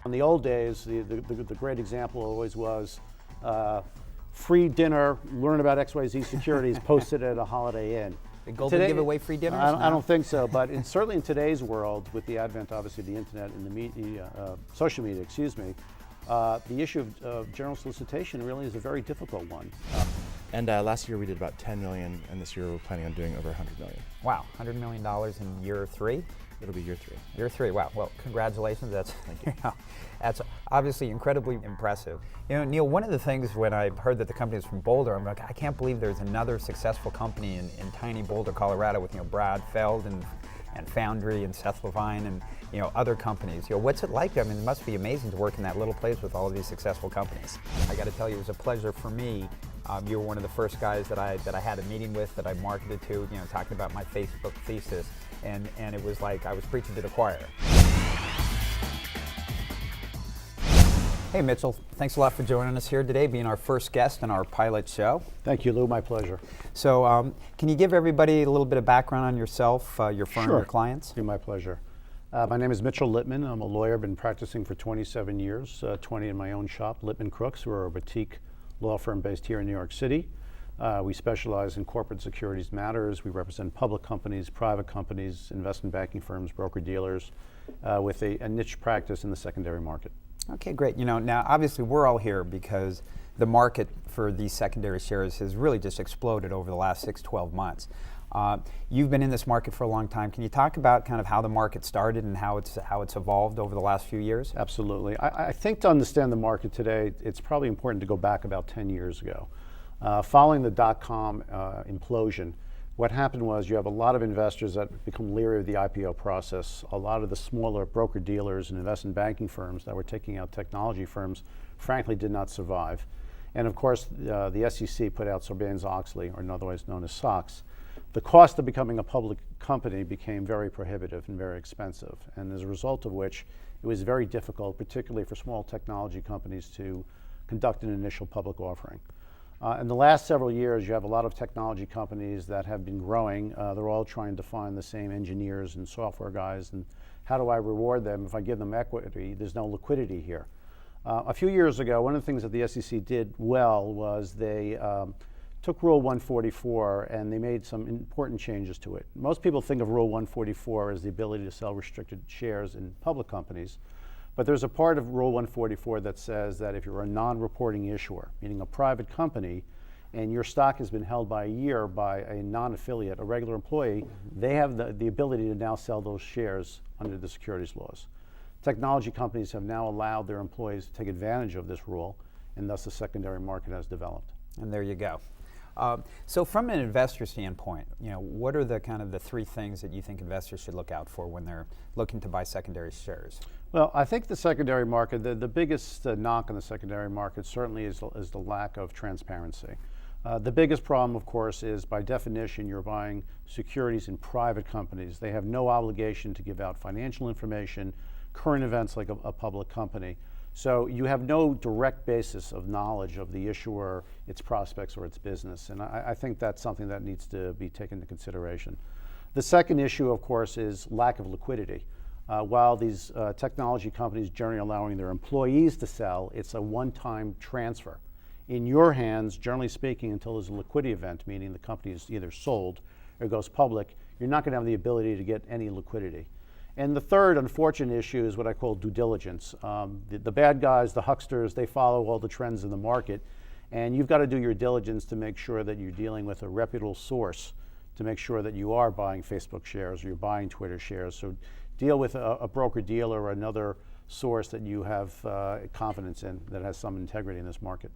In the old days, the great example always was free dinner, learn about XYZ Securities, posted at a Holiday Inn. Did Goldman give away free dinners? I don't think so, but certainly in today's world, with the advent, obviously, of the internet and the media, social media, the issue of general solicitation really is a very difficult one. And last year we did about 10 million, and this year we're planning on doing over 100 million. Wow, $100 million in year 3? It'll be year 3. Year 3, wow. Well, congratulations. That's, that's obviously incredibly impressive. You know, Neil, one of the things when I heard that the company is from Boulder, I'm like, I can't believe there's another successful company in tiny Boulder, Colorado with, Brad Feld and Foundry and Seth Levine and, other companies. What's it like? I mean, it must be amazing to work in that little place with all of these successful companies. I got to tell you, it was a pleasure for me. You were one of the first guys that I had a meeting with, that I marketed to, talking about my Facebook thesis. And it was like I was preaching to the choir. Hey Mitchell, thanks a lot for joining us here today, being our first guest in our pilot show. Thank you, Lou, my pleasure. So can you give everybody a little bit of background on yourself, your firm, Sure. your clients? Sure, my pleasure. My name is Mitchell Littman. I'm a lawyer, been practicing for 27 years, 20 in my own shop, Littman Krooks. We're a boutique law firm based here in New York City. We specialize in corporate securities matters. We represent public companies, private companies, investment banking firms, broker-dealers, with a niche practice in the secondary market. Okay, great. Now obviously we're all here because the market for these secondary shares has really just exploded over the last 6-12 months. You've been in this market for a long time. Can you talk about kind of how the market started and how it's evolved over the last few years? Absolutely. I think to understand the market today, it's probably important to go back about 10 years ago. Following the dot-com implosion, what happened was you have a lot of investors that become leery of the IPO process. A lot of the smaller broker-dealers and investment banking firms that were taking out technology firms, frankly, did not survive. And of course, the SEC put out Sarbanes-Oxley, or otherwise known as SOX. The cost of becoming a public company became very prohibitive and very expensive. And as a result of which, it was very difficult, particularly for small technology companies, to conduct an initial public offering. In the last several years, you have a lot of technology companies that have been growing. They're all trying to find the same engineers and software guys, and how do I reward them? If I give them equity, there's no liquidity here. A few years ago, one of the things that the SEC did well was they took Rule 144 and they made some important changes to it. Most people think of Rule 144 as the ability to sell restricted shares in public companies. But there's a part of Rule 144 that says that if you're a non-reporting issuer, meaning a private company, and your stock has been held by a year by a non-affiliate, a regular employee, they have the ability to now sell those shares under the securities laws. Technology companies have now allowed their employees to take advantage of this rule, and thus the secondary market has developed. And there you go. So from an investor standpoint, what are the kind of the 3 things that you think investors should look out for when they're looking to buy secondary shares? Well, I think the secondary market, the biggest knock on the secondary market certainly is the lack of transparency. The biggest problem, of course, is by definition you're buying securities in private companies. They have no obligation to give out financial information, current events like a public company. So you have no direct basis of knowledge of the issuer, its prospects, or its business. And I think that's something that needs to be taken into consideration. The second issue, of course, is lack of liquidity. While these technology companies generally allowing their employees to sell, it's a one-time transfer. In your hands, generally speaking, until there's a liquidity event, meaning the company is either sold or goes public, you're not going to have the ability to get any liquidity. And the third unfortunate issue is what I call due diligence. The bad guys, the hucksters, they follow all the trends in the market, and you've got to do your diligence to make sure that you're dealing with a reputable source to make sure that you are buying Facebook shares or you're buying Twitter shares. So deal with a broker-dealer or another source that you have confidence in that has some integrity in this market.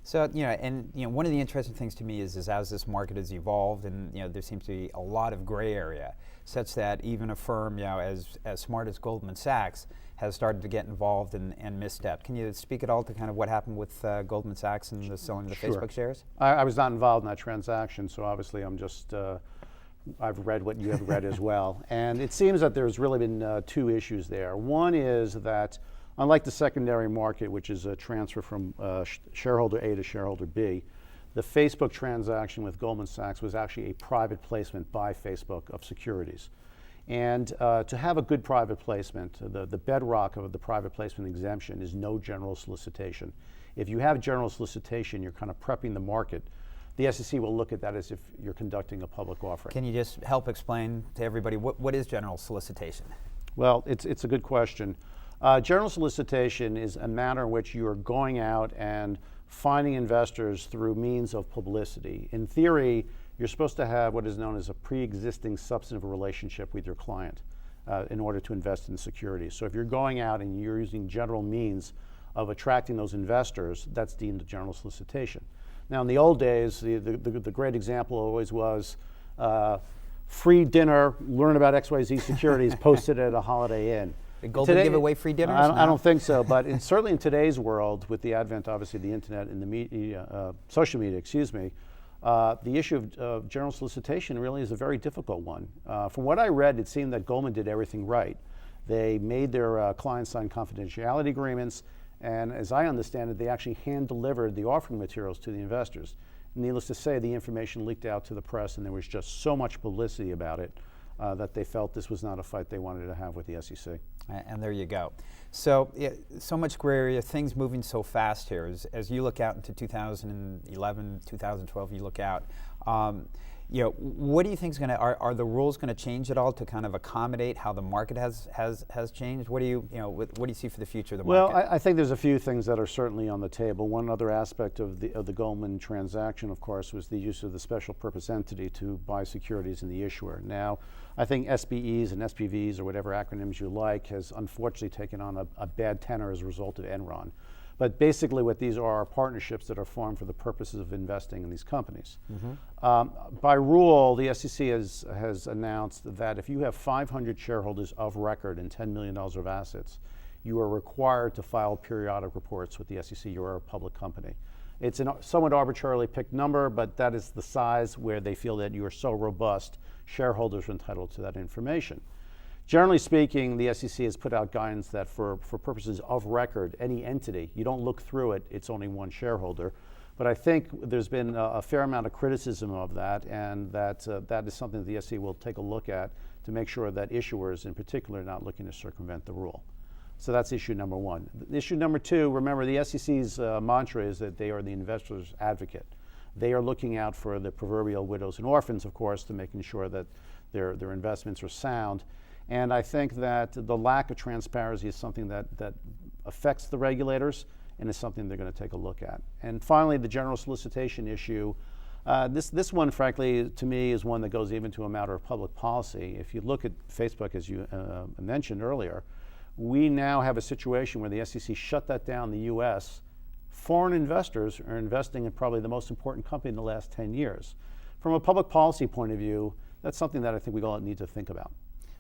So, one of the interesting things to me is as this market has evolved and, there seems to be a lot of gray area, such that even a firm, as smart as Goldman Sachs has started to get involved and misstep. Can you speak at all to kind of what happened with Goldman Sachs and the selling of the Sure. Facebook shares? I was not involved in that transaction, so obviously I'm just, I've read what you have read as well. And it seems that there's really been 2 issues there. One is that unlike the secondary market, which is a transfer from shareholder A to shareholder B, the Facebook transaction with Goldman Sachs was actually a private placement by Facebook of securities. And to have a good private placement, the bedrock of the private placement exemption is no general solicitation. If you have general solicitation, you're kind of prepping the market. The SEC will look at that as if you're conducting a public offering. Can you just help explain to everybody what is general solicitation? Well, it's a good question. General solicitation is a manner in which you are going out and finding investors through means of publicity. In theory, you're supposed to have what is known as a pre-existing substantive relationship with your client in order to invest in securities. So if you're going out and you're using general means of attracting those investors, that's deemed a general solicitation. Now, in the old days, the great example always was free dinner, learn about XYZ securities, posted at a Holiday Inn. Did Goldman give away free dinners? I don't think so, but certainly in today's world, with the advent, obviously, of the internet and the media, social media, the issue of general solicitation really is a very difficult one. From what I read, it seemed that Goldman did everything right. They made their clients sign confidentiality agreements, and as I understand it, they actually hand-delivered the offering materials to the investors. Needless to say, the information leaked out to the press, and there was just so much publicity about it that they felt this was not a fight they wanted to have with the SEC. And there you go. So, so much gray area, things moving so fast here. As you look out into 2011, 2012, you look out, what do you think is going to, are the rules going to change at all to kind of accommodate how the market has changed? What do you see for the future of the market? Well, I think there's a few things that are certainly on the table. One other aspect of the Goldman transaction, of course, was the use of the special purpose entity to buy securities in the issuer. Now, I think SPEs and SPVs, or whatever acronyms you like, has unfortunately taken on a bad tenor as a result of Enron. But basically what these are partnerships that are formed for the purposes of investing in these companies. Mm-hmm. By rule, the SEC has announced that if you have 500 shareholders of record and $10 million of assets, you are required to file periodic reports with the SEC. You are a public company. It's a somewhat arbitrarily picked number, but that is the size where they feel that you are so robust, shareholders are entitled to that information. Generally speaking, the SEC has put out guidance that for purposes of record, any entity, you don't look through it, it's only one shareholder. But I think there's been a fair amount of criticism of that, and that is something that the SEC will take a look at to make sure that issuers in particular are not looking to circumvent the rule. So that's issue number one. Issue number two, remember the SEC's mantra is that they are the investor's advocate. They are looking out for the proverbial widows and orphans, of course, to making sure that their investments are sound. And I think that the lack of transparency is something that affects the regulators and is something they're going to take a look at. And finally, the general solicitation issue. This one, frankly, to me, is one that goes even to a matter of public policy. If you look at Facebook, as you mentioned earlier, we now have a situation where the SEC shut that down in the U.S. Foreign investors are investing in probably the most important company in the last 10 years. From a public policy point of view, that's something that I think we all need to think about.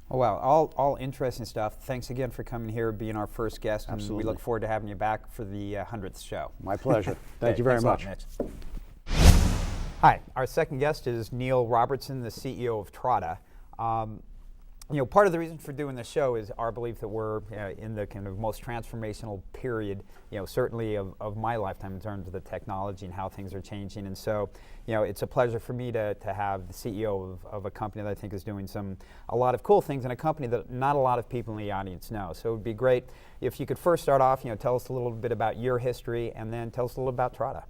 Oh, wow, all interesting stuff. Thanks again for coming here, being our first guest. Absolutely. And we look forward to having you back for the 100th show. My pleasure. Thank you very much. Thanks a lot, Mitch. Hi, our second guest is Niel Robertson, the CEO of Trada. Part of the reason for doing this show is our belief that we're in the kind of most transformational period, certainly of my lifetime in terms of the technology and how things are changing. And so, it's a pleasure for me to have the CEO of a company that I think is doing a lot of cool things, and a company that not a lot of people in the audience know. So it would be great if you could first start off, tell us a little bit about your history, and then tell us a little about Trada.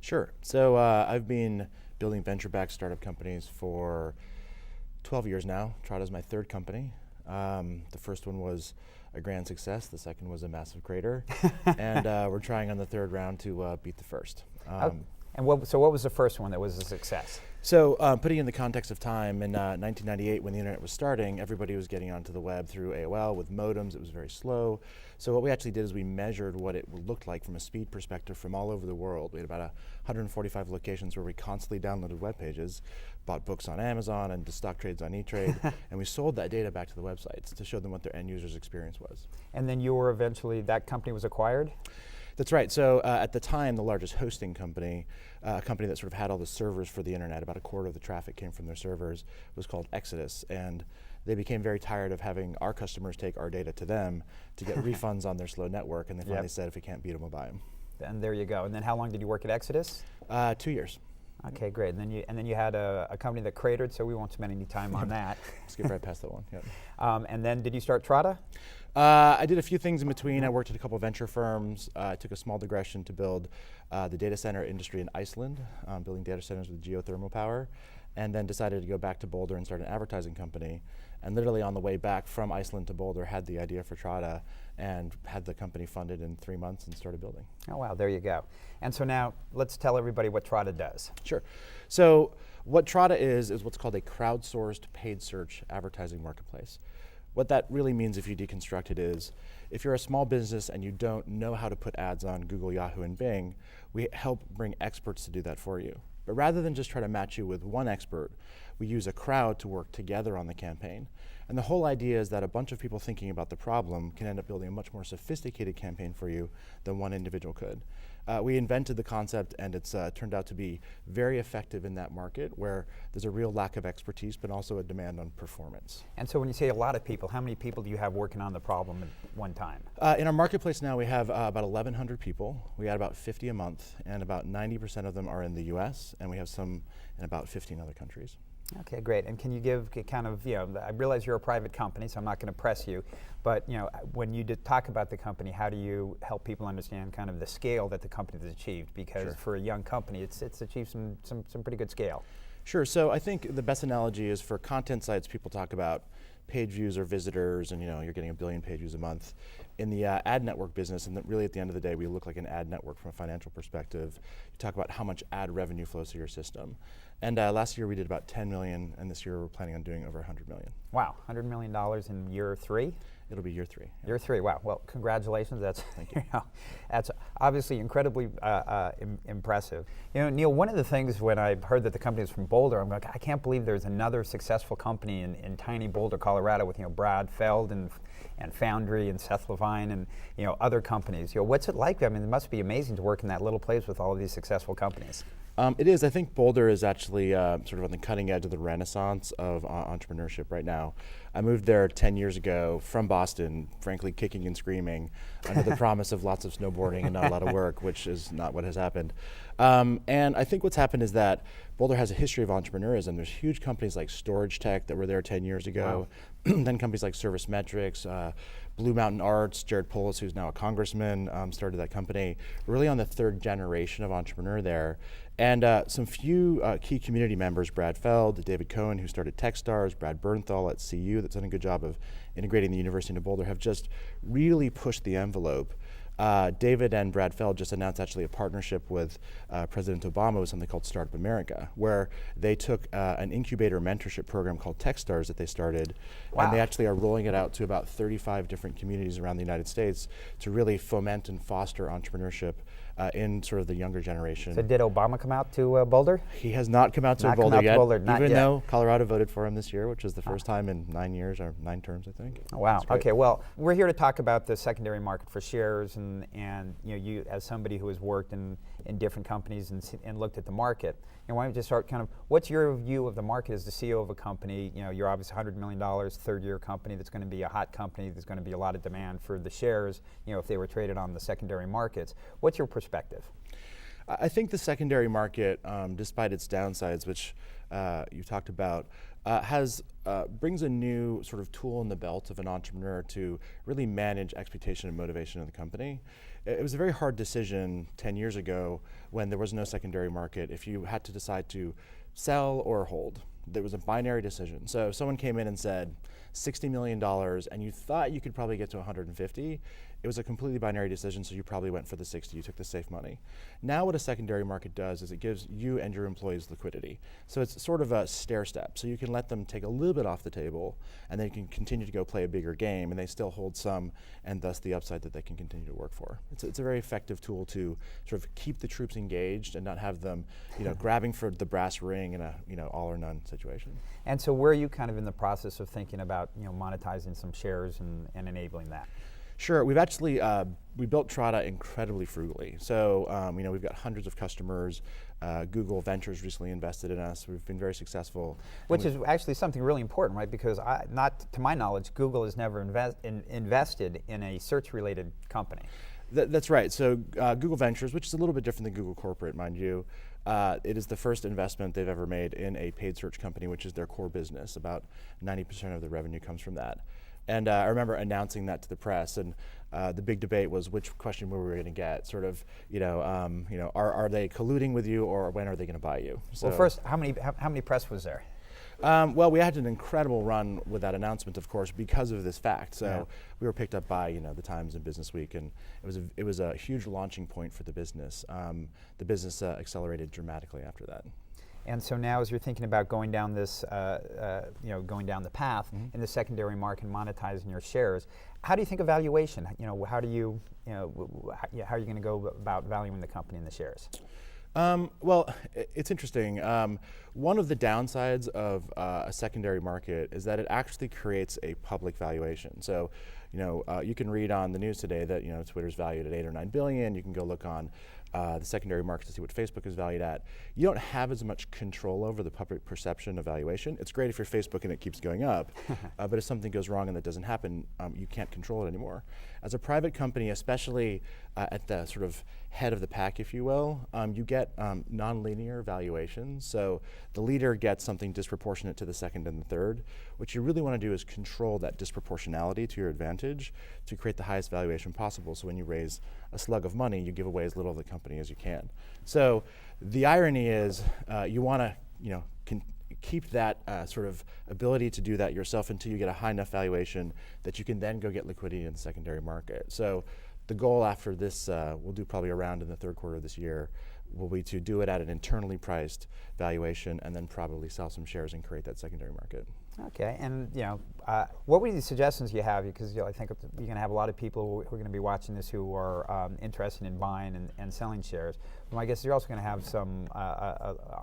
Sure. So I've been building venture-backed startup companies for 12 years now. Trada is my third company. The first one was a grand success. The second was a massive crater. And we're trying on the third round to beat the first. So what was the first one that was a success? So putting it in the context of time, in 1998 when the internet was starting, everybody was getting onto the web through AOL with modems. It was very slow. So what we actually did is we measured what it looked like from a speed perspective from all over the world. We had about 145 locations where we constantly downloaded web pages, bought books on Amazon and stock trades on E-Trade, and we sold that data back to the websites to show them what their end users' experience was. And then that company was acquired? That's right. So at the time, the largest hosting company, a company that sort of had all the servers for the internet, about a quarter of the traffic came from their servers, was called Exodus. And they became very tired of having our customers take our data to them to get refunds on their slow network. And they finally said, if we can't beat them, we'll buy them. And there you go. And then how long did you work at Exodus? 2 years. Okay, great. And then you had a company that cratered, so we won't spend any time on that. Skip right past that one. Yep. And then did you start Trada? I did a few things in between. I worked at a couple of venture firms. I took a small digression to build the data center industry in Iceland, building data centers with geothermal power, and then decided to go back to Boulder and start an advertising company. And literally on the way back from Iceland to Boulder, had the idea for Trada and had the company funded in 3 months and started building. Oh, wow, there you go. And so now let's tell everybody what Trada does. Sure. So what Trada is what's called a crowdsourced paid search advertising marketplace. What that really means, if you deconstruct it, is if you're a small business and you don't know how to put ads on Google, Yahoo, and Bing, we help bring experts to do that for you. But rather than just try to match you with one expert, we use a crowd to work together on the campaign. And the whole idea is that a bunch of people thinking about the problem can end up building a much more sophisticated campaign for you than one individual could. We invented the concept, and it's turned out to be very effective in that market where there's a real lack of expertise, but also a demand on performance. And so when you say a lot of people, how many people do you have working on the problem at one time? In our marketplace now, we have about 1,100 people. We add about 50 a month, and about 90% of them are in the US, and we have some in about 15 other countries. Okay, great. And can you give kind of, I realize you're a private company, so I'm not going to press you, but when you talk about the company, how do you help people understand kind of the scale that the company has achieved? Because Sure. for a young company, it's achieved some pretty good scale. Sure. So I think the best analogy is for content sites, people talk about page views or visitors, and you're getting 1 billion page views a month. In the ad network business, and really at the end of the day, we look like an ad network from a financial perspective. You talk about how much ad revenue flows through your system. And last year we did about 10 million, and this year we're planning on doing over 100 million. Wow, $100 million in year 3? It'll be year 3. Yeah. Year 3, wow. Well, congratulations. That's Thank you. That's obviously incredibly impressive. Niel, one of the things when I heard that the company was from Boulder, I'm like, I can't believe there's another successful company in tiny Boulder, Colorado, with Brad Feld and Foundry and Seth Levine and other companies. What's it like? I mean, it must be amazing to work in that little place with all of these successful companies. It is. I think Boulder is actually sort of on the cutting edge of the renaissance of entrepreneurship right now. I moved there 10 years ago from Boston, frankly kicking and screaming under the promise of lots of snowboarding and not a lot of work, which is not what has happened. And I think what's happened is that Boulder has a history of entrepreneurism. There's huge companies like Storage Tech that were there 10 years ago. Wow. Then companies like Service Metrics, Blue Mountain Arts, Jared Polis, who's now a congressman, started that company. We're really on the 3rd generation of entrepreneur there. And some few key community members, Brad Feld, David Cohen, who started Techstars, Brad Bernthal at CU, that's done a good job of integrating the University into Boulder, have just really pushed the envelope. David and Brad Feld just announced actually a partnership with President Obama with something called Startup America, where they took an incubator mentorship program called Techstars that they started, Wow. and they actually are rolling it out to about 35 different communities around the United States to really foment and foster entrepreneurship in sort of the younger generation. So did Obama come out to Boulder? He has not come out to Not come Boulder out to yet, Boulder, not even yet. though Colorado voted for him this year, which is the first time in 9 years, or 9 terms, I think. Oh, wow. That's great. Okay. Well, we're here to talk about the secondary market for shares, and you as somebody who has worked in different companies and looked at the market. Why don't you just start kind of, what's your view of the market as the CEO of a company? You're obviously $100 million, 3rd-year company that's going to be a hot company. There's going to be a lot of demand for the shares. If they were traded on the secondary markets. What's your perspective? I think the secondary market, despite its downsides, which you talked about, brings a new sort of tool in the belt of an entrepreneur to really manage expectation and motivation of the company. It was a very hard decision 10 years ago when there was no secondary market if you had to decide to sell or hold. There was a binary decision. So if someone came in and said $60 million and you thought you could probably get to 150, it was a completely binary decision, so you probably went for the 60, you took the safe money. Now what a secondary market does is it gives you and your employees liquidity. So it's sort of a stair step. So you can let them take a little bit off the table, and they can continue to go play a bigger game, and they still hold some, and thus the upside that they can continue to work for. It's a very effective tool to sort of keep the troops engaged and not have them grabbing for the brass ring in a all or none situation. And so where are you kind of in the process of thinking about monetizing some shares and enabling that? Sure. We've actually we built Trada incredibly frugally. So we've got hundreds of customers. Google Ventures recently invested in us. We've been very successful. Which is actually something really important, right? Because not to my knowledge, Google has never invested in a search-related company. That's right. So Google Ventures, which is a little bit different than Google Corporate, mind you, It is the first investment they've ever made in a paid search company, which is their core business. About 90% of the revenue comes from that. And I remember announcing that to the press, and the big debate was which question we were going to get. Sort of, are they colluding with you, or when are they going to buy you? So well, first, how many press was there? Well, we had an incredible run with that announcement, of course, because of this fact. So we were picked up by the Times and Business Week, and it was a huge launching point for the business. The business accelerated dramatically after that. And so now, as you're thinking about going down this, going down the path in the secondary market and monetizing your shares, how do you think of valuation? How do you, how are you going to go about valuing the company and the shares? Well, it's interesting. One of the downsides of a secondary market is that it actually creates a public valuation. So, you can read on the news today that Twitter's valued at 8 or 9 billion. You can go look on the secondary market to see what Facebook is valued at. You don't have as much control over the public perception of valuation. It's great if you're Facebook and it keeps going up, but if something goes wrong and that doesn't happen, you can't control it anymore. As a private company, especially at the sort of head of the pack, if you will, you get nonlinear valuations. So the leader gets something disproportionate to the second and the third. What you really want to do is control that disproportionality to your advantage to create the highest valuation possible. So when you raise a slug of money, you give away as little of the company as you can. So the irony is you want to keep that sort of ability to do that yourself until you get a high enough valuation that you can then go get liquidity in the secondary market. So the goal after this, we'll do probably around in the third quarter of this year, will be to do it at an internally priced valuation and then probably sell some shares and create that secondary market. Okay, and what would be the suggestions you have? Because I think you're going to have a lot of people who are going to be watching this who are interested in buying and selling shares. But my guess is you're also going to have some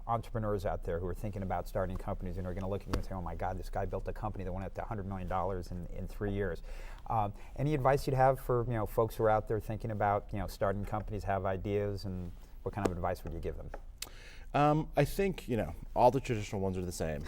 entrepreneurs out there who are thinking about starting companies and are going to look at you and say, "Oh my God, this guy built a company that went up to $100 million in 3 years." Any advice you'd have for folks who are out there thinking about starting companies, have ideas, and what kind of advice would you give them? I think all the traditional ones are the same.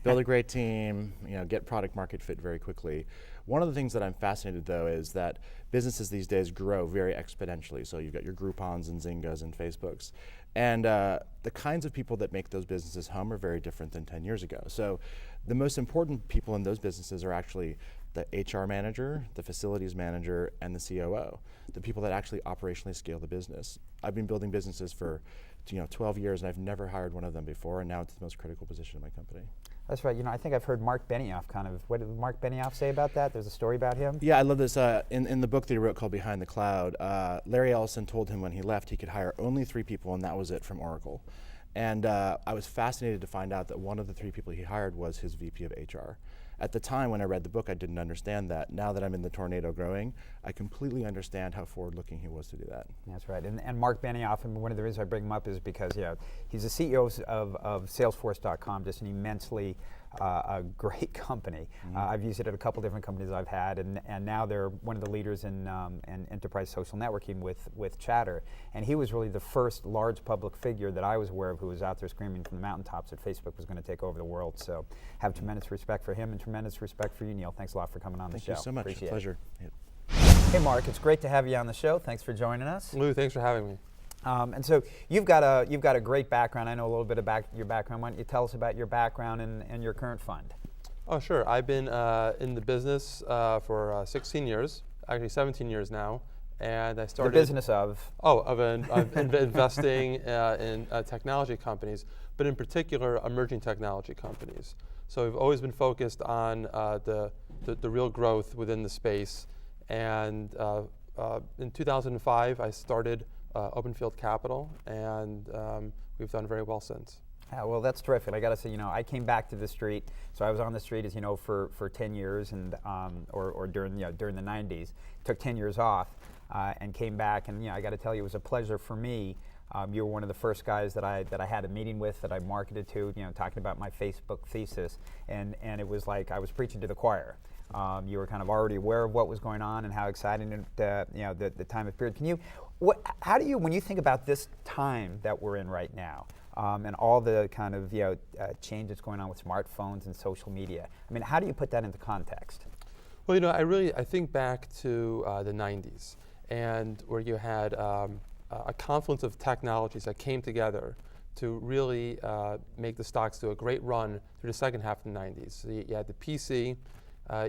Build a great team, get product market fit very quickly. One of the things that I'm fascinated though is that businesses these days grow very exponentially. So you've got your Groupons and Zyngas and Facebooks, and the kinds of people that make those businesses hum are very different than 10 years ago. So the most important people in those businesses are actually the HR manager, the facilities manager, and the COO, the people that actually operationally scale the business. I've been building businesses for 12 years, and I've never hired one of them before, and now it's the most critical position in my company. That's right. I think I've heard Marc Benioff what did Marc Benioff say about that? There's a story about him? Yeah, I love this. In the book that he wrote called Behind the Cloud, Larry Ellison told him when he left he could hire only 3 people, and that was it from Oracle. And I was fascinated to find out that one of the 3 people he hired was his VP of HR. At the time when I read the book, I didn't understand that. Now that I'm in the tornado growing, I completely understand how forward-looking he was to do that. That's right. And Marc Benioff, and one of the reasons I bring him up is because he's the CEO of Salesforce.com, just an immensely a great company. I've used it at a couple different companies I've had, and now they're one of the leaders in enterprise social networking with Chatter. And he was really the first large public figure that I was aware of who was out there screaming from the mountaintops that Facebook was going to take over the world. So have tremendous respect for him and tremendous respect for you, Neil. Thanks a lot for coming on the show. Thank you so much. Appreciate Pleasure. It. Hey, Marc, it's great to have you on the show. Thanks for joining us. Lou, thanks for having me. And so you've got a great background. I know a little bit about your background. Why don't you tell us about your background and your current fund? Oh, sure. I've been in the business for 16 years, actually 17 years now, and I started the business of investing in technology companies, but in particular emerging technology companies. So we've always been focused on the real growth within the space, and in 2005 I started Open Field Capital, and we've done very well since. Yeah, well, that's terrific. I got to say, I came back to the street, so I was on the street, as you know, for 10 years, and or during the 90s. Took 10 years off, and came back, and I got to tell you, it was a pleasure for me. You were one of the first guys that I had a meeting with, that I marketed to, talking about my Facebook thesis, and it was like I was preaching to the choir. You were kind of already aware of what was going on and how exciting the time of period. How do you, when you think about this time that we're in right now, and all the kind of change that's going on with smartphones and social media, how do you put that into context? Well, I think back to the 90s, and where you had a confluence of technologies that came together to really make the stocks do a great run through the second half of the 90s. So you had the PC,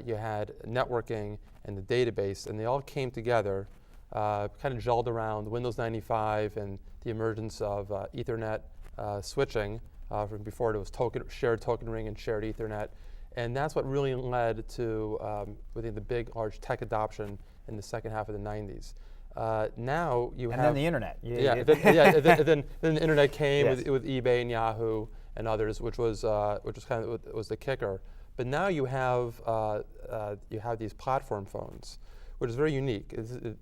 you had networking, and the database, and they all came together, kind of gelled around Windows 95 and the emergence of Ethernet switching. From before it was shared token ring and shared Ethernet. And that's what really led to within the big, large tech adoption in the second half of the 90s. Now you have... And then the internet. Then the internet came Yes. with eBay and Yahoo and others, which was kind of was the kicker. But now you have these platform phones, which is very unique.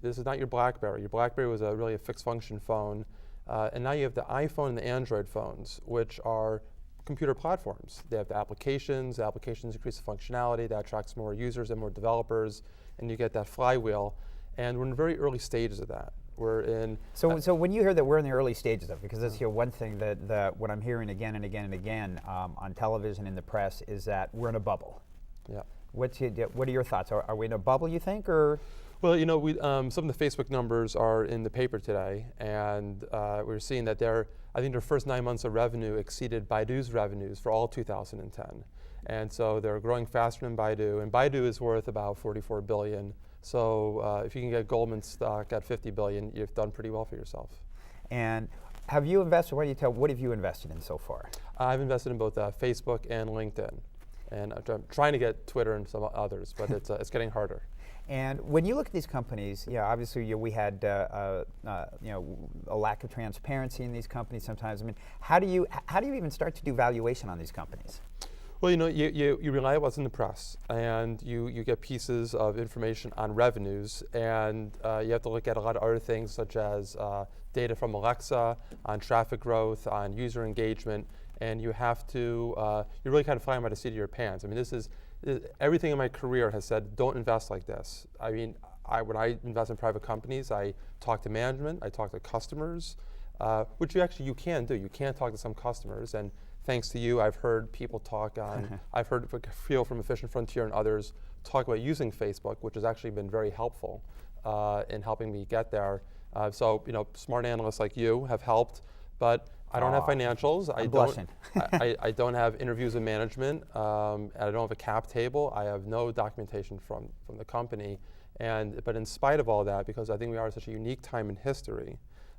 This is not your BlackBerry. Your BlackBerry was really a fixed function phone. And now you have the iPhone and the Android phones, which are computer platforms. They have the applications increase the functionality, that attracts more users and more developers, and you get that flywheel. And we're in the very early stages of that. We're in... So when you hear that we're in the early stages of it, because that's one thing that what I'm hearing again and again and again on television, in the press, is that we're in a bubble. Yeah. What are your thoughts? Are we in a bubble, you think, or...? Well, you know, some of the Facebook numbers are in the paper today, and we're seeing that I think their first 9 months of revenue exceeded Baidu's revenues for all 2010. And so they're growing faster than Baidu, and Baidu is worth about $44 billion. So if you can get Goldman stock at $50 billion, you've done pretty well for yourself. And have you invested, what have you invested in so far? I've invested in both Facebook and LinkedIn. And I'm trying to get Twitter and some others, but it's getting harder. And when you look at these companies, obviously we had a lack of transparency in these companies sometimes. I mean, how do you even start to do valuation on these companies? Well, you know, you rely on what's in the press, and you get pieces of information on revenues, and you have to look at a lot of other things, such as data from Alexa, on traffic growth, on user engagement, and you have to, you're really kind of flying by the seat of your pants. I mean, everything in my career has said, don't invest like this. I mean, when I invest in private companies, I talk to management, I talk to customers, which you can do. You can talk to some customers, and thanks to you, I've heard people talk on, I've heard Phil from Efficient Frontier and others talk about using Facebook, which has actually been very helpful in helping me get there. So, you know, smart analysts like you have helped, but I don't have financials. I don't have interviews with management. And I don't have a cap table. I have no documentation from the company. But in spite of all that, because I think we are at such a unique time in history,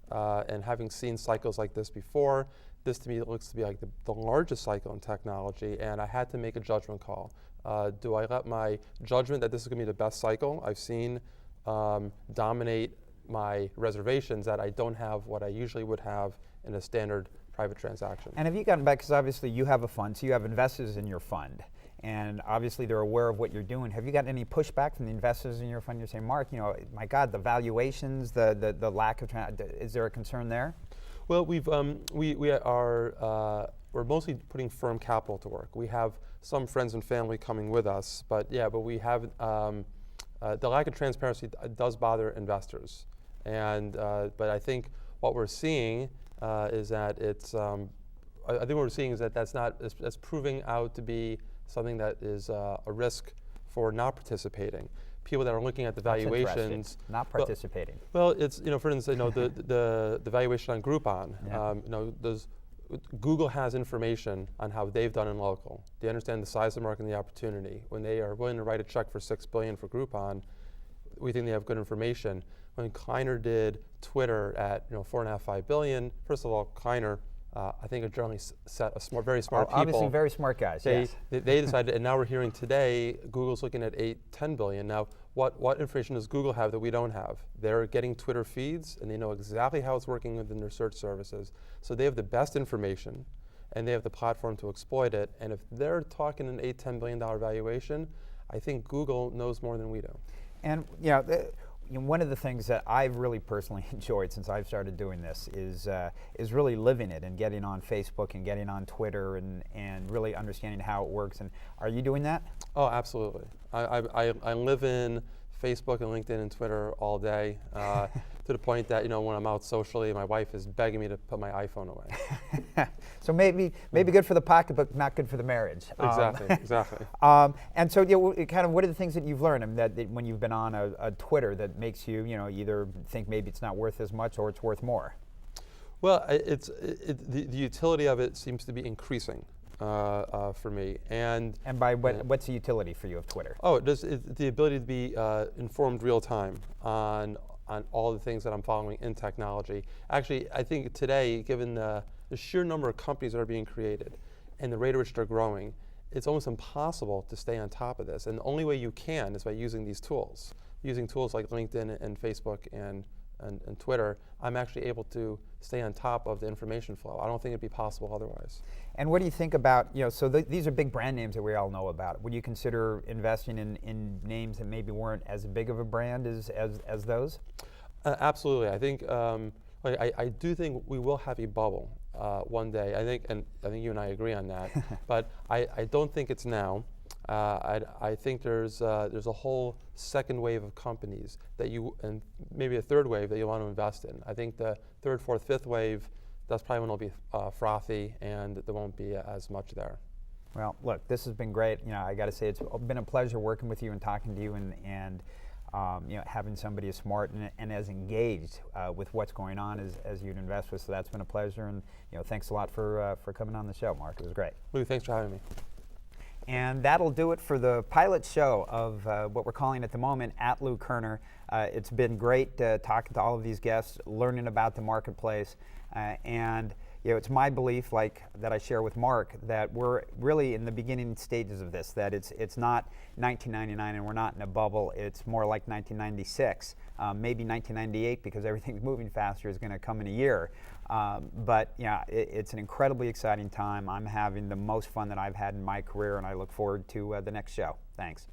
and having seen cycles like this before, this to me looks to be like the largest cycle in technology, and I had to make a judgment call. Do I let my judgment that this is going to be the best cycle I've seen dominate my reservations that I don't have what I usually would have in a standard private transaction? And have you gotten back, because obviously you have a fund, so you have investors in your fund, and obviously they're aware of what you're doing. Have you gotten any pushback from the investors in your fund? You're saying, Mark, you know, my God, the valuations, the lack of, is there a concern there? Well, we're mostly putting firm capital to work. We have some friends and family coming with us, but we have the lack of transparency does bother investors, but I think what we're seeing is that that's proving out to be something that is a risk for not participating. People that are looking at the valuations, not participating. Well, it's, you know, for instance, you know, the valuation on Groupon. Yeah. You know, Google has information on how they've done in local. They understand the size of the market and the opportunity. When they are willing to write a check for $6 billion for Groupon, we think they have good information. When Kleiner did Twitter at $4.5–5 billion, first of all, Kleiner, I think, are generally very smart people. Obviously, very smart guys. They decided, and now we're hearing today, Google's looking at $8–10 billion. Now, what information does Google have that we don't have? They're getting Twitter feeds, and they know exactly how it's working within their search services. So they have the best information, and they have the platform to exploit it. And if they're talking an $8–10 billion valuation, I think Google knows more than we do. And one of the things that I've really personally enjoyed since I've started doing this is really living it and getting on Facebook and getting on Twitter and really understanding how it works. And are you doing that? Oh, absolutely. I live in Facebook and LinkedIn and Twitter all day, to the point that when I'm out socially, my wife is begging me to put my iPhone away. So maybe good for the pocketbook, not good for the marriage. Exactly. And so, kind of, what are the things that you've learned? I mean, that when you've been on a Twitter that makes you, either think maybe it's not worth as much or it's worth more? Well, the utility of it seems to be increasing for me. And by what's the utility for you of Twitter? Oh, the ability to be informed real time on all the things that I'm following in technology. Actually, I think today, given the sheer number of companies that are being created and the rate at which they're growing, it's almost impossible to stay on top of this. And the only way you can is by using these tools. Using tools like LinkedIn and Facebook and Twitter, I'm actually able to stay on top of the information flow. I don't think it'd be possible otherwise. And what do you think about, so these are big brand names that we all know about. Would you consider investing in names that maybe weren't as big of a brand as those? Absolutely. I think, I do think we will have a bubble one day. I think you and I agree on that. But I don't think it's now. I think there's a whole second wave of companies that and maybe a third wave that you want to invest in. I think the third, fourth, fifth wave, that's probably when it'll be frothy and there won't be as much there. Well, look, this has been great. I got to say it's been a pleasure working with you and talking to you and having somebody as smart and as engaged with what's going on as you'd invest with. So that's been a pleasure, and thanks a lot for coming on the show, Marc. It was great. Lou, thanks for having me. And that'll do it for the pilot show of what we're calling at the moment At Lou Kerner. It's been great talking to all of these guests, learning about the marketplace, and it's my belief, like that I share with Marc, that we're really in the beginning stages of this. That it's not 1999 and we're not in a bubble. It's more like 1996, maybe 1998, because everything's moving faster is going to come in a year. But yeah, it's an incredibly exciting time. I'm having the most fun that I've had in my career, and I look forward to the next show. Thanks.